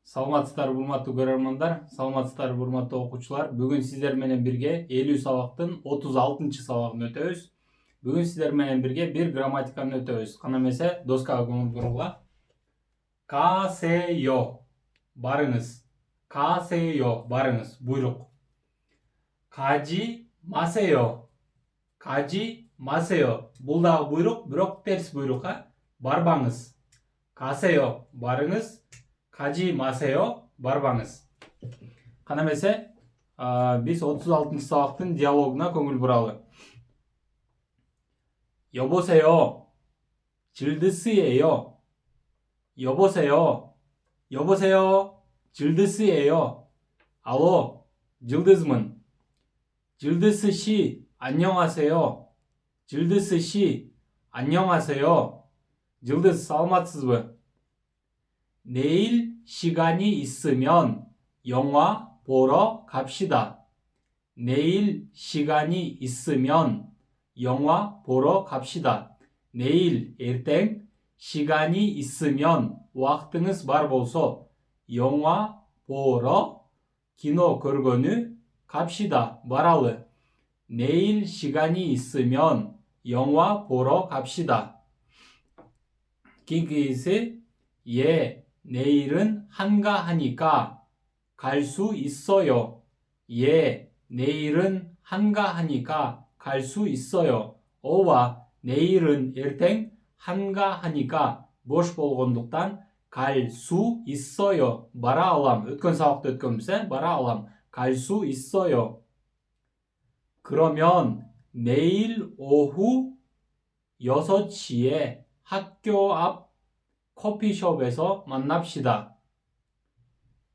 Саламатсыздарбы урматтуу көрөрмандар, саламатсыздарбы урматтуу окуучулар. Бүгүн сиздер менен бирге 50 сабактын 36 сабагын өтөбүз. Бүгүн сиздер менен бирге бир грамматиканы өтөбүз. Кана эмесе доскага көңүл буруңла. Касеё барыңыз. Касеё барыңыз, буйрук. Кажи масе요. Кажи масе요. Бул дагы буйрук, бирок терс буйрук, барбаңыз. Касе요 барыңыз. Кажи масе요 барбаңыз. Кана эмесе биз 36 сабактын диалогуна көңүл буралы. 여보세요. 질드스예요. 여보세요. 여보세요. 질드스예요. 알로, 질드스문. 질드스 씨, 안녕하세요. 질드스 씨, 안녕하세요. 질드스 살아마tsızbı? 내일 시간이 있으면 영화 보러 갑시다. 내일 시간이 있으면 영화 보러 갑시다. 내일 erteng 시간이 있으면 вакытыңыз бар болсо 영화 보러 кино көргөнү 갑시다 баралы. 내일 시간이 있으면 영화 보러 갑시다. 그것이 예, 내일은 한가하니까 갈 수 있어요. 예, 내일은 한가하니까 갈 수 있어요. 오와 내일은 erteng 한가하니까 boş болгондуктан 갈 수 있어요. бара алам. өткөн сабакта өткөнбүз, бара алам. 갈 수 있어요. 그러면 내일 오후 6시에 학교 앞 커피숍에서 만납시다.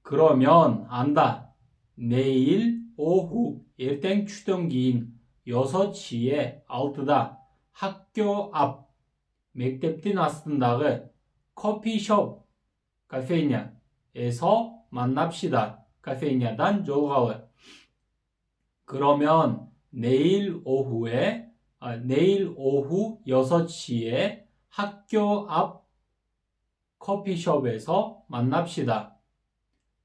그러면 안다. 내일 오후 erteng түштөн кийин 6시에 6다 학교 앞 мектептин астындагы 커피숍 카페냐에서 만납시다. 카페냐дан жолугалы. 그러면 내일 오후 6시에 학교 앞 커피숍에서 만납시다.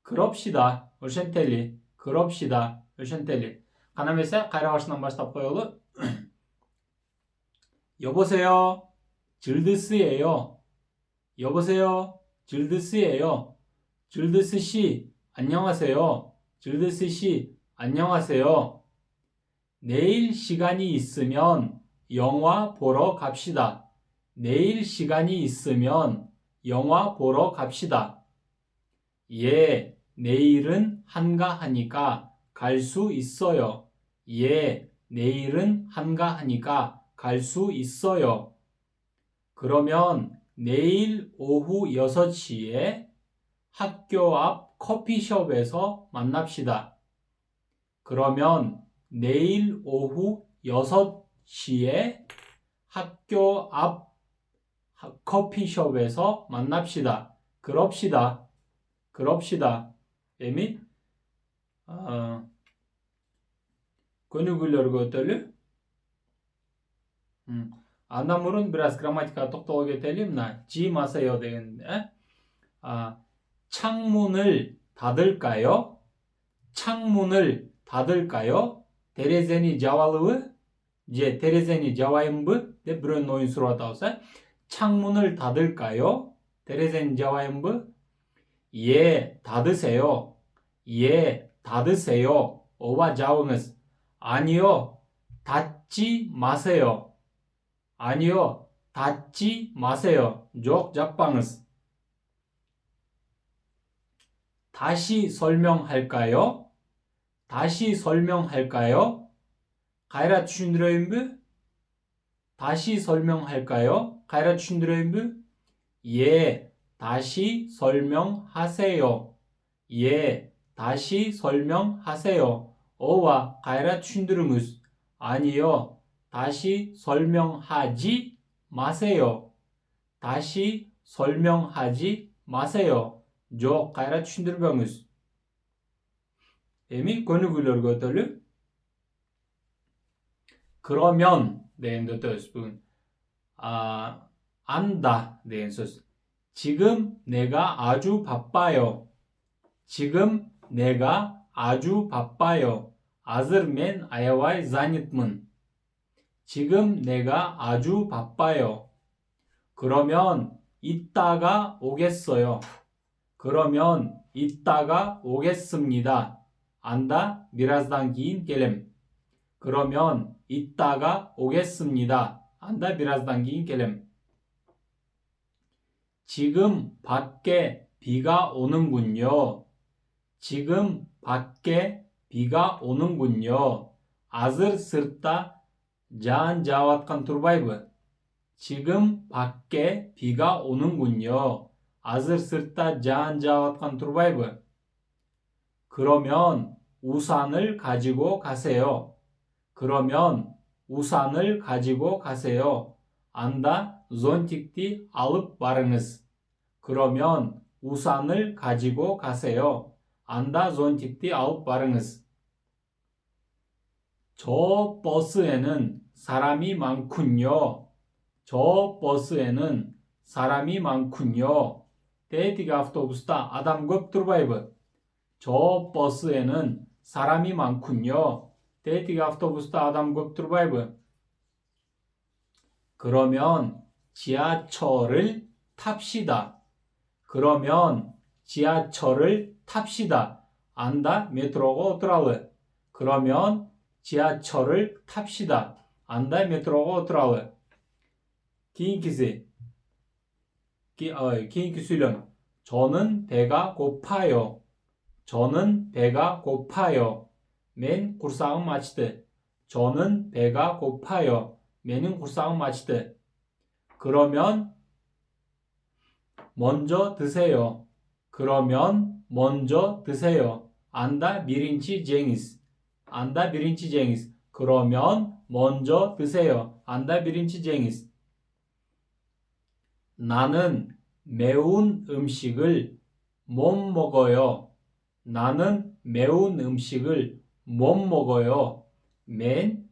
그럽시다. 오션텔리. 그럽시다. 오션텔리. кана эмесе кайра башынан баштап коелу. 여보세요. 질드스예요. 여보세요. 질드스예요. 질드스 씨, 안녕하세요. 질드스 씨, 안녕하세요. 내일 시간이 있으면 영화 보러 갑시다. 내일 시간이 있으면 영화 보러 갑시다. 예, 내일은 한가하니까 갈 수 있어요. 예, 내일은 한가하니까 갈 수 있어요. 그러면 내일 오후 6시에 학교 앞 커피숍에서 만납시다. 그러면 내일 오후 6시에 학교 앞 커피숍에서 만납시다. 그럽시다. 그럽시다. 에미 көнүгүүлөргө өтөлү. Андан мурун бир аз грамматикага токтоло кетели. мына 지 마세요 деген 창문을 닫을까요? 창문을 닫을까요? терезени жабалыбы же терезени жабайынбы деп бирөөнүн оюн сурап атабыз. 창문을 닫을까요? терезени жабайынбы? 예, 닫으세요. 예, 닫으세요. 오바 жабыңыз. 아니요, 닫지 마세요. 아니요, 닫지 마세요. жоқ, жаппаңыз. 다시 설명할까요? 다시 설명할까요? кайра түшүндүрөйүнбү? 다시 설명할까요? кайра түшүндүрөйүнбү? 예, 다시 설명하세요. 예, 다시 설명하세요. 오와 кайра түшүндүрүңүз. 아니요, 다시 설명하지 마세요. 다시 설명하지 마세요. жоқ, кайра түшүндүрбөңүз. эми көнүгүүлөргө өтөлү. 그러면 дегенди өтөбүз бүгүн. 안다 деген сөз. 지금 내가 아주 바빠요. 지금 내가 아주 바빠요. Hazır men ayavay zanitmın. 지금 내가 아주 바빠요. 그러면 이따가 오겠어요. 그러면 이따가 오겠습니다. 안다 birazdan giyin gelim. 그러면 이따가 오겠습니다. 안다 birazdan giyin gelim. 지금 밖에 비가 오는군요. 지금 밖에 비가 오는군요. Hazır sırtta yağan jawatkan turbayбы. 지금 밖에 비가 오는군요. Hazır sırtta yağan jawatkan turbayбы. 그러면 우산을 가지고 가세요. 그러면 우산을 가지고 가세요. Anda zontikti alıp varınız. 그러면 우산을 가지고 가세요. Anda zontikti alıp varınız. 저 버스에는 사람이 많군요. 저 버스에는 사람이 많군요. Tetiği avtobüste adam көп turbayбы. 저 버스에는 사람이 많군요. Tetiği avtobüste adam көп turbayбы. 그러면 지하철을 탑시다. 그러면 지하철을 탑시다. Anda metroga oturалы. 그러면 지하철을 탑시다. Anda metroga oturалы. Keyingisi. Keyingi söylem. 저는 배가 고파요. 저는 배가 고파요. Men kursağım açtı. 저는 배가 고파요. Menin kursağım açtı. 그러면 먼저 드세요. 그러면 먼저 드세요. Anda birinci Cengiz. Anda birinci Cengiz. 그러면 먼저 드세요. Anda birinci Cengiz. 나는 매운 음식을 못 먹어요. 나는 매운 음식을 못 먹어요. Men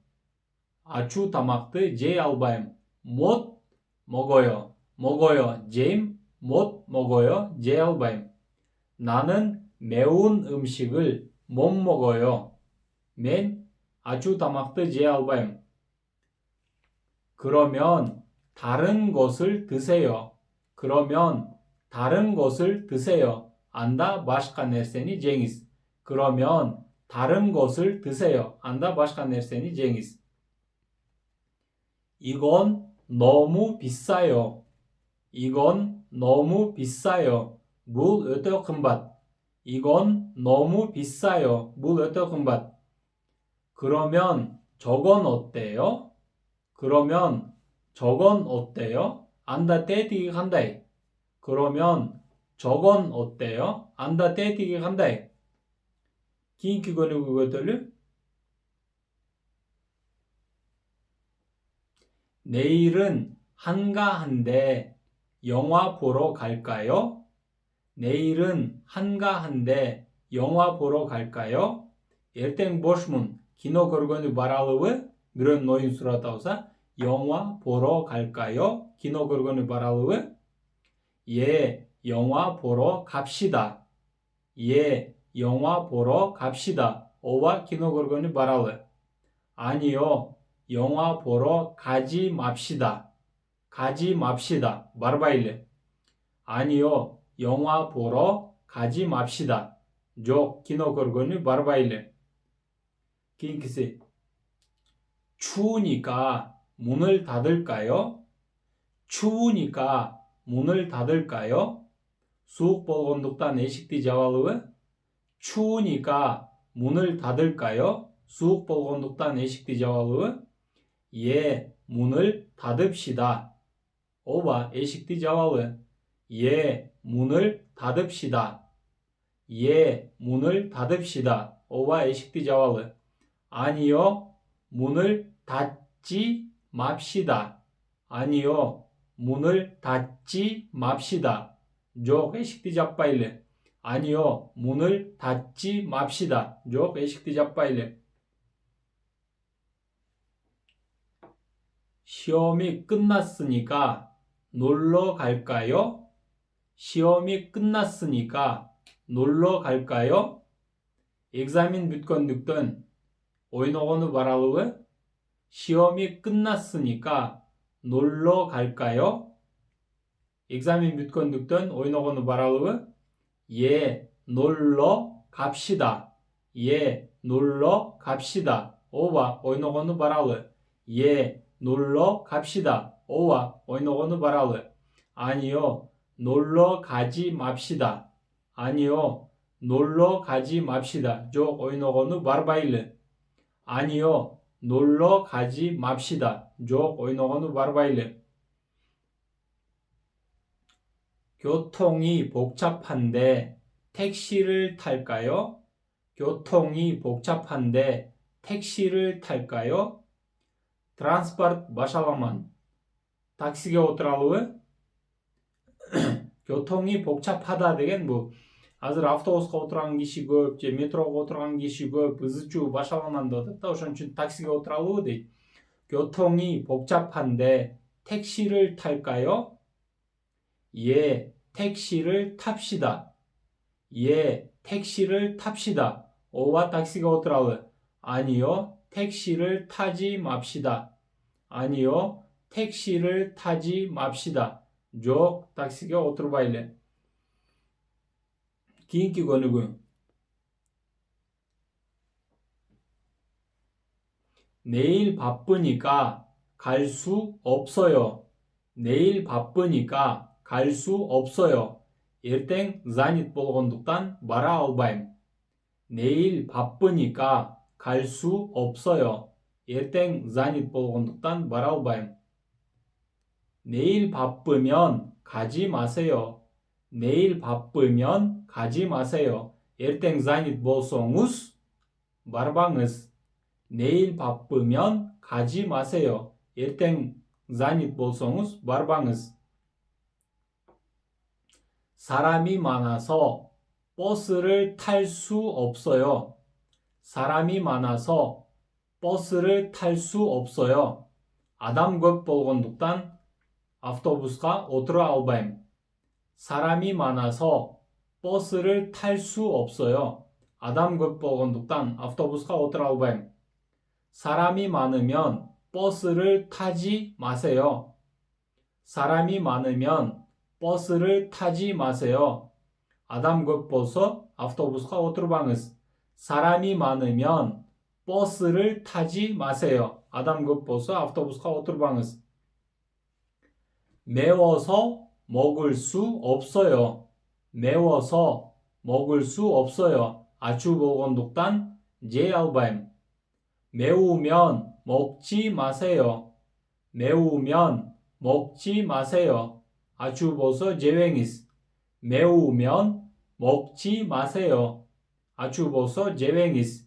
acı damaklı C albayım. 못 먹어요. 먹어요. C'im 못 먹어요. C albayım. 나는 매운 음식을 못 먹어요. Men acı damaklı C albayım. 그러면 다른 것을 드세요. 그러면 다른 것을 드세요. Anda başka nerseni Cengiz. 그러면 다른 것을 드세요. Anda başka nerseni Cengiz. 이건 너무 비싸요. 이건 너무 비싸요. Bu öte kımbat. 이건 너무 비싸요. Bu öte kımbat. 그러면 저건 어때요? 그러면 저건 어때요? Anda tetiği kanday. 그러면 저건 어때요? Anda tetiği kanday. Keyingi bölümü götürülü. 내일은 한가한데 영화 보러 갈까요? 내일은 한가한데 영화 보러 갈까요? Erten boşmun. Kino görgönü baralıbı. Birön oyun surat olsa. 영화 보러 갈까요? Kino görgönü baralıbı. 예, 영화 보러 갑시다. 예, 영화 보러 갑시다. 오와 키노 görgönü baralı. 아니요, 영화 보러 가지 맙시다. 가지 맙시다. barbaylı. 아니요, 영화 보러 가지 맙시다. 조 키노 görgönü barbaylı. keyingisi. 추우니까 문을 닫을까요? 추우니까 문을 닫을까요? Soğuk болгондуктан эшикти жабалыбы? 추우니까 문을 닫을까요? Soğuk болгондуктан эшикти жабалыбы? 예, 문을 닫읍시다. 오바 에식티 자와lı. 예, 문을 닫읍시다. 예, 문을 닫읍시다. 오바 에식티 자와lı. 아니요, 문을 닫지 맙시다. 아니요, 문을 닫지 맙시다. Жоқ, эшикти жаппайлы. 아니요, 문을 닫지 맙시다. Жоқ, эшикти жаппайлы. 시험이 끝났으니까 놀러 갈까요? 시험이 끝났으니까 놀러 갈까요? Examen bütköndükten oynogonu baralığı 시험이 끝났으니까 놀러 갈까요? Examen bütköndükten oynogonu baralığı 예, 놀러 갑시다. 예, 놀러 갑시다. 오와 오이노고누 바랄르. 예, 놀러 갑시다. 오와 오이노고누 바랄르. 아니요, 놀러 가지 맙시다. 아니요, 놀러 가지 맙시다. 조 오이노고누 바르바일르. 아니요, 놀러 가지 맙시다. 조 오이노고누 바르바일르. 교통이 복잡한데 택시를 탈까요? 교통이 복잡한데 택시를 탈까요? Transport başalaman. Taksiге отыралуы. 교통이 복잡하다 деген бұл. Азыр автобусқа отырған киши көп, же метроға отырған киши көп, ызычуу башаламан деп атат да, ошон үчүн таксиге отыралуы дейт. 교통이 복잡한데 택시를 탈까요? 예, 택시를 탑시다. 예, 택시를 탑시다. 오와 택시가 오더라고요. 아니요, 택시를 타지 맙시다. 아니요, 택시를 타지 맙시다. 조, 택시가 오토바이래. 긴기 거누고요. 내일 바쁘니까 갈 수 없어요. 내일 바쁘니까 갈 수 없어요. ертең занят болгондуктан бара албайм. 내일 바쁘니까 갈 수 없어요. ертең занят болгондуктан бара албайм. 내일 바쁘면 가지 마세요. 내일 바쁘면 가지 마세요. ертең занят болсоңуз барбаңыз. 내일 바쁘면 가지 마세요. ертең занят болсоңуз барбаңыз. 사람이 많아서 버스를 탈 수 없어요. 사람이 많아서 버스를 탈 수 없어요. адам көп болгондуктан автобусқа отыра албайм. 사람이 많아서 버스를 탈 수 없어요. адам көп болгондуктан автобусқа отыра албайм. 사람이 많으면 버스를 타지 마세요. 사람이 많으면 버스를 타지 마세요. адам көп болса автобусқа отырбаңыз. 사람이 많으면 버스를 타지 마세요. адам көп болса автобусқа отырбаңыз. 매워서 먹을 수 없어요. 매워서 먹을 수 없어요. 아추 болгондуктан жей албайм. 매우면 먹지 마세요. 매우면 먹지 마세요. 아추 болсо жебеңиз. 매우면 먹지 마세요. 아추 болсо жебеңиз.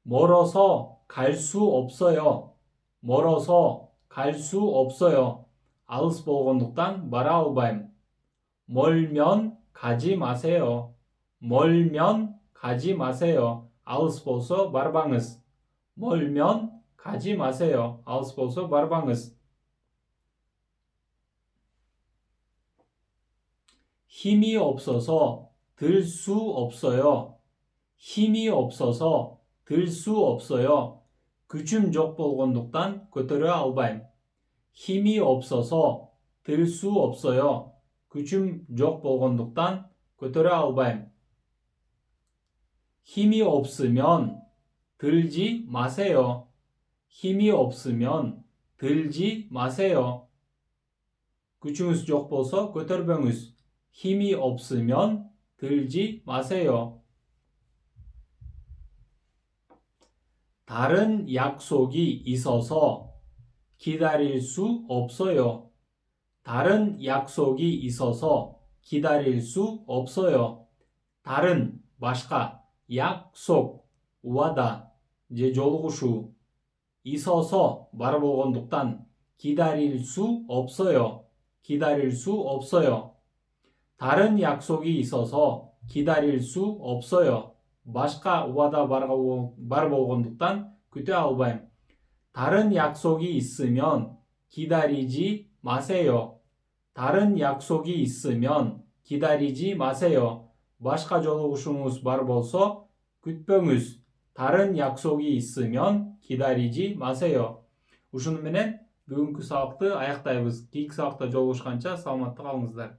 멀어서 갈 수 없어요. 멀어서 갈 수 없어요. алыс болгондуктан бара албайм. 멀면 가지 마세요. 멀면 가지 마세요. алыс болсо барбаңыз. 멀면 가지 마세요. алыс болсо барбаңыз. 힘이 없어서 들 수 없어요. 힘이 없어서 들 수 없어요. күчүм жок болгондуктан көтөрө албайм. 힘이 없어서 들 수 없어요. күчүм жок болгондуктан көтөрө албайм. 힘이 없으면 들지 마세요. 힘이 없으면 들지 마세요. күчүңүз жок болсо көтөрбөңүз. 힘이 없으면 들지 마세요. 다른 약속이 있어서 기다릴 수 없어요. 다른 약속이 있어서 기다릴 수 없어요. 다른 başka 약속 우아다 제 жолугушуу 있어서 бар болгондуктан 기다릴 수 없어요. 기다릴 수 없어요. 다른 약속이 있어서 기다릴 수 없어요. başka 우아다 бар болгондуктан күтө албайм. 다른 약속이 있으면 기다리지 마세요. 다른 약속이 있으면 기다리지 마세요. Başka жолугушуңуз бар болсо күтпөңүз. 다른 약속이 있으면 기다리지 마세요. Ушуну менен бүгүнкү сабакты аяктайбыз. Кийинки сабакта жолугушканча саламатта калыңыздар.